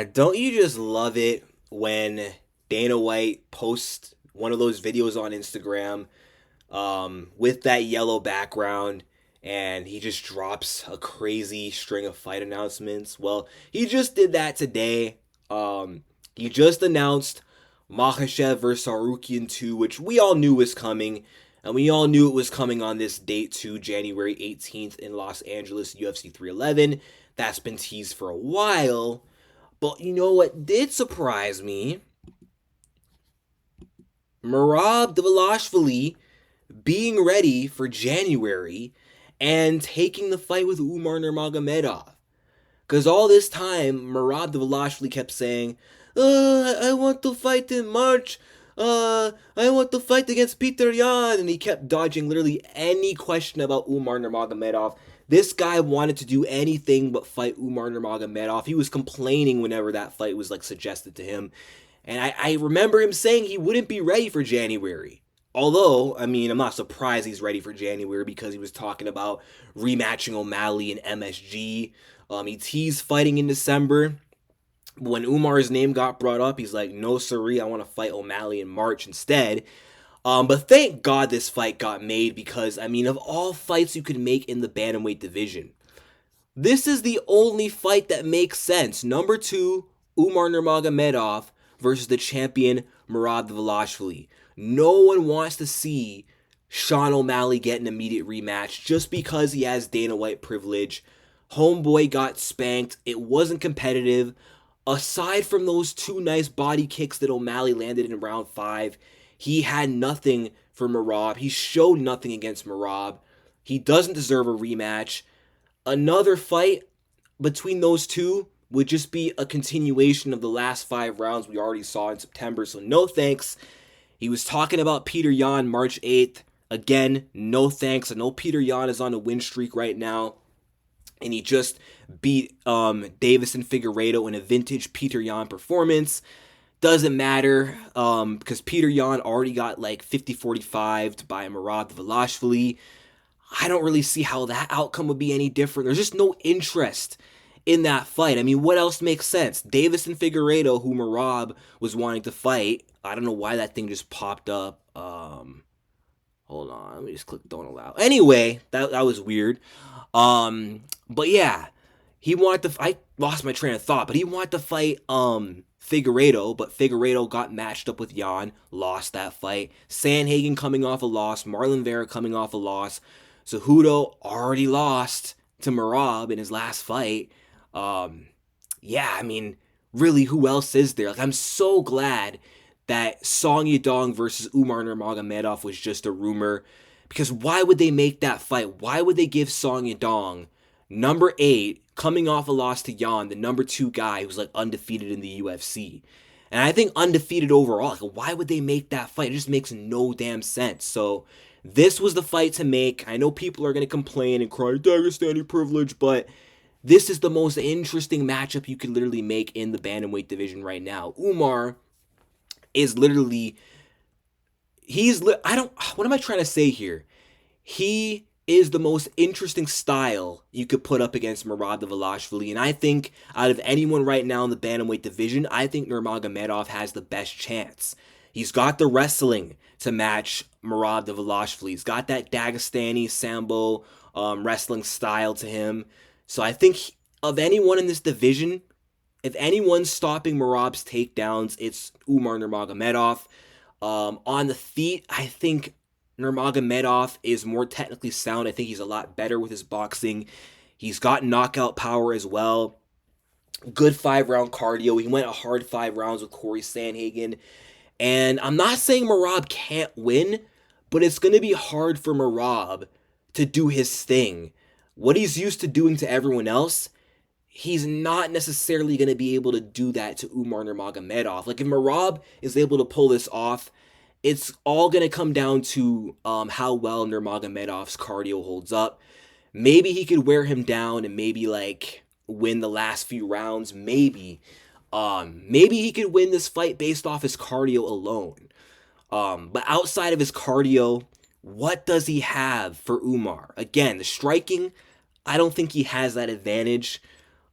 Don't you just love it when Dana White posts one of those videos on Instagram with that yellow background and he just drops a crazy string of fight announcements? Well, he just did that today. He just announced Makhachev versus Tsarukyan 2, which we all knew was coming. And we all knew it was coming on this date too, January 18th in Los Angeles, UFC 311. That's been teased for a while. But you know what did surprise me? Merab Dvalishvili being ready for January and taking the fight with Umar Nurmagomedov. Because all this time, Merab Dvalishvili kept saying, I want to fight in March. I want to fight against Peter Yan. And he kept dodging literally any question about Umar Nurmagomedov. This guy wanted to do anything but fight Umar Nurmagomedov. He was complaining whenever that fight was suggested to him. And I remember him saying he wouldn't be ready for January. Although, I mean, I'm not surprised he's ready for January because he was talking about rematching O'Malley and MSG. He teased fighting in December. When Umar's name got brought up, he's like, no siree, I want to fight O'Malley in March instead. But thank God this fight got made because, I mean, of all fights you could make in the bantamweight division, this is the only fight that makes sense. Number 2, Umar Nurmagomedov versus the champion Merab Dvalishvili. No one wants to see Sean O'Malley get an immediate rematch just because he has Dana White privilege. Homeboy got spanked. It wasn't competitive. Aside from those 2 nice body kicks that O'Malley landed in round 5, he had nothing for Merab. He showed nothing against Merab. He doesn't deserve a rematch. Another fight between those two would just be a continuation of the last 5 rounds we already saw in September, so no thanks. He was talking about Peter Yan March 8th. Again, no thanks. I know Peter Yan is on a win streak right now, and he just beat Davis and Figueiredo in a vintage Peter Yan performance. Doesn't matter because Peter Yan already got 50-45 by Merab Dvalishvili. I don't really see how that outcome would be any different. There's just no interest in that fight. I mean, what else makes sense? Davis and Figueiredo, who Merab was wanting to fight. I don't know why that thing just popped up. Hold on, let me just click don't allow. Anyway, that was weird. But yeah, he wanted to. I lost my train of thought, but he wanted to fight Figueiredo, but Figueiredo got matched up with Yan, lost that fight. Sandhagen coming off a loss, Marlon Vera coming off a loss. Cejudo already lost to Merab in his last fight. Yeah, I mean, really, who else is there? I'm so glad that Song Yadong versus Umar Nurmagomedov was just a rumor. Because why would they make that fight? Why would they give Song Yadong, number 8, coming off a loss to Yan, the number 2 guy who's undefeated in the UFC? And I think undefeated overall. Why would they make that fight? It just makes no damn sense. So this was the fight to make. I know people are going to complain and cry, Dagestani privilege, but this is the most interesting matchup you could literally make in the bantamweight division right now. Umar is literally, what am I trying to say here? He is the most interesting style you could put up against Merab Dvalishvili, and I think out of anyone right now in the bantamweight division, I think Nurmagomedov has the best chance. He's got the wrestling to match Merab Dvalishvili. He's got that Dagestani Sambo wrestling style to him. So I think of anyone in this division, if anyone's stopping Merab's takedowns, it's Umar Nurmagomedov. On the feet, I think Nurmagomedov is more technically sound. I think he's a lot better with his boxing. He's got knockout power as well. Good 5-round cardio. He went a hard 5 rounds with Corey Sandhagen. And I'm not saying Merab can't win, but it's going to be hard for Merab to do his thing. What he's used to doing to everyone else, he's not necessarily going to be able to do that to Umar Nurmagomedov. If Merab is able to pull this off, it's all going to come down to how well Nurmagomedov's cardio holds up. Maybe he could wear him down and maybe win the last few rounds. Maybe he could win this fight based off his cardio alone. But outside of his cardio, what does he have for Umar? Again, the striking, I don't think he has that advantage.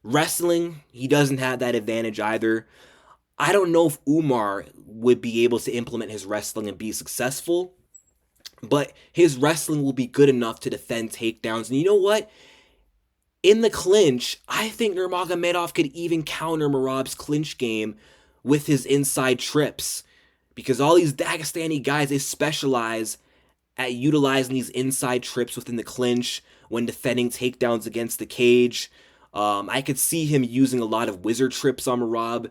Wrestling, he doesn't have that advantage either. I don't know if Umar would be able to implement his wrestling and be successful, but his wrestling will be good enough to defend takedowns. And you know what? In the clinch, I think Nurmagomedov could even counter Merab's clinch game with his inside trips. Because all these Dagestani guys, they specialize at utilizing these inside trips within the clinch when defending takedowns against the cage. I could see him using a lot of wizard trips on Merab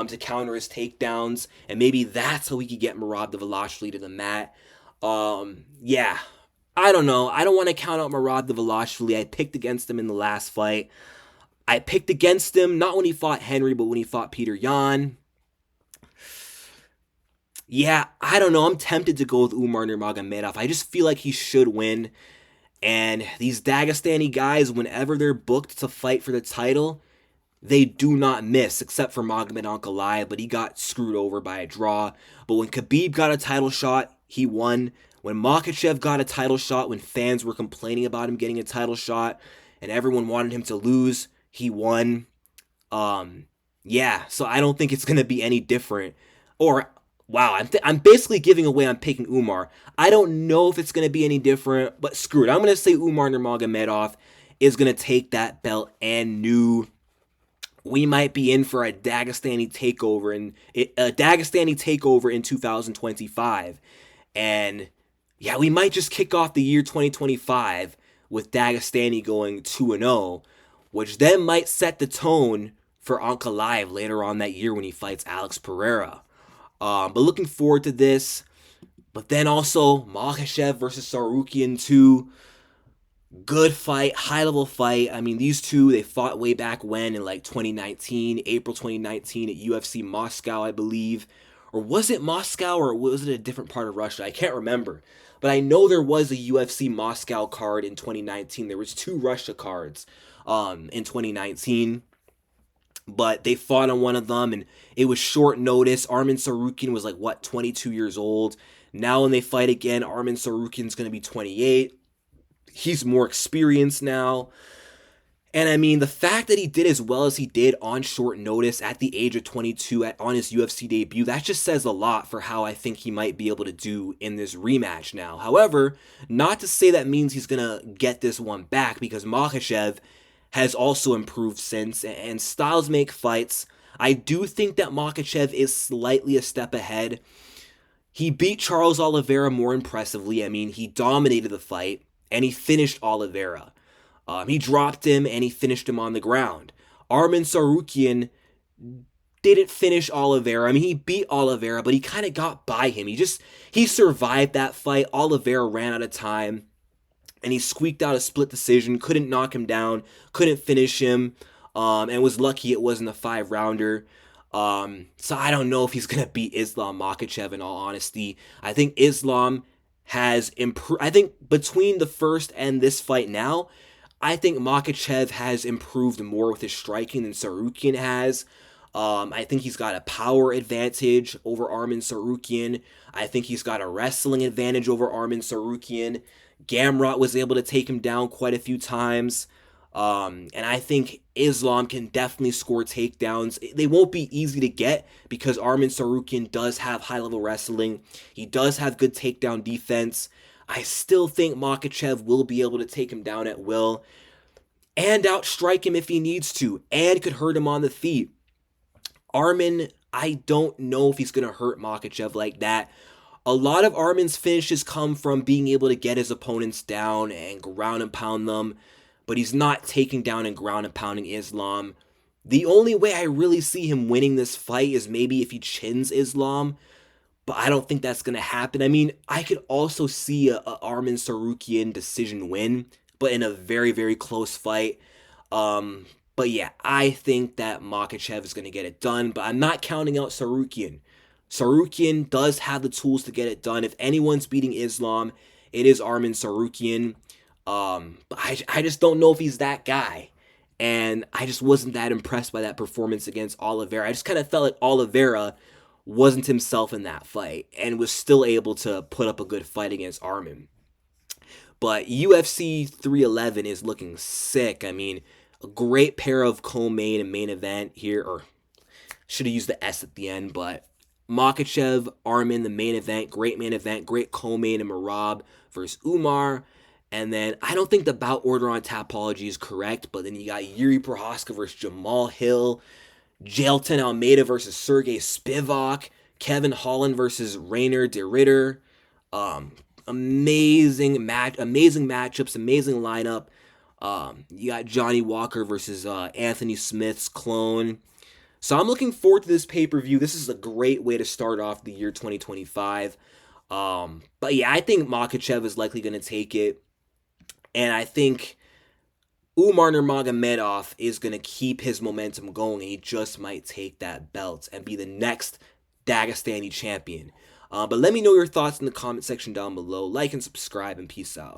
to counter his takedowns, and maybe that's how we could get Merab Dvalishvili to the mat. Yeah, I don't know. I don't want to count out Merab Dvalishvili. I picked against him in the last fight. I picked against him not when he fought Henry, but when he fought Peter Yan. Yeah, I don't know. I'm tempted to go with Umar Nurmagomedov. I just feel like he should win. And these Dagestani guys, whenever they're booked to fight for the title, they do not miss, except for Magomed Ankalaev, but he got screwed over by a draw. But when Khabib got a title shot, he won. When Makhachev got a title shot, when fans were complaining about him getting a title shot, and everyone wanted him to lose, he won. Yeah, so I don't think it's going to be any different. Or, wow, I'm basically giving away I'm picking Umar. I don't know if it's going to be any different, but screw it. I'm going to say Umar Nurmagomedov is going to take that belt and new. We might be in for a Dagestani takeover in 2025. And yeah, we might just kick off the year 2025 with Dagestani going 2-0, which then might set the tone for Ankalaev later on that year when he fights Alex Pereira. But looking forward to this. But then also Makhachev versus Tsarukyan 2. Good fight, high level fight. I mean, these two, they fought way back when in like 2019, April 2019 at UFC Moscow, I believe. Or was it Moscow or was it a different part of Russia? I can't remember. But I know there was a UFC Moscow card in 2019. There was two Russia cards in 2019. But they fought on one of them, and it was short notice. Arman Tsarukyan was like, 22 years old. Now when they fight again, Arman Tsarukyan's going to be 28. He's more experienced now. And I mean, the fact that he did as well as he did on short notice at the age of 22 on his UFC debut, that just says a lot for how I think he might be able to do in this rematch now. However, not to say that means he's going to get this one back, because Makhachev has also improved since, and styles make fights. I do think that Makhachev is slightly a step ahead. He beat Charles Oliveira more impressively. I mean, he dominated the fight, and he finished Oliveira. He dropped him, and he finished him on the ground. Arman Tsarukyan didn't finish Oliveira. I mean, he beat Oliveira, but he kind of got by him. He survived that fight. Oliveira ran out of time, and he squeaked out a split decision, couldn't knock him down, couldn't finish him, and was lucky it wasn't a 5-rounder. So I don't know if he's going to beat Islam Makhachev, in all honesty. I think Islam has improved. I think between the first and this fight now, I think Makhachev has improved more with his striking than Tsarukyan has. I think he's got a power advantage over Arman Tsarukyan. I think he's got a wrestling advantage over Arman Tsarukyan. Gamrot was able to take him down quite a few times. And I think Islam can definitely score takedowns. They won't be easy to get because Arman Tsarukyan does have high-level wrestling. He does have good takedown defense. I still think Makhachev will be able to take him down at will and outstrike him if he needs to, and could hurt him on the feet. Arman, I don't know if he's going to hurt Makhachev like that. A lot of Arman's finishes come from being able to get his opponents down and ground and pound them, but he's not taking down and ground and pounding Islam. The only way I really see him winning this fight is maybe if he chins Islam, but I don't think that's going to happen. I mean, I could also see a Arman Tsarukyan decision win, but in a very, very close fight. But yeah, I think that Makhachev is going to get it done, but I'm not counting out Tsarukyan. Tsarukyan does have the tools to get it done. If anyone's beating Islam, it is Arman Tsarukyan. But I just don't know if he's that guy. And I just wasn't that impressed by that performance against Oliveira. I just kind of felt like Oliveira wasn't himself in that fight and was still able to put up a good fight against Arman. But UFC 311 is looking sick. I mean, A great pair of co-main and main event here, or should have used the S at the end, but Makhachev, Armin, the main event, great co-main and Merab versus Umar. And then I don't think the bout order on Tapology is correct, but then you got Yuri Prohaska versus Jamal Hill, Jailton Almeida versus Sergey Spivak, Kevin Holland versus Rainer de Ritter. Amazing matchups, amazing lineup. You got Johnny Walker versus Anthony Smith's clone. So I'm looking forward to this pay-per-view. This is a great way to start off the year 2025. But yeah, I think Makhachev is likely going to take it. And I think Umar Nurmagomedov is going to keep his momentum going. And he just might take that belt and be the next Dagestani champion. But let me know your thoughts in the comment section down below. Like and subscribe, and peace out.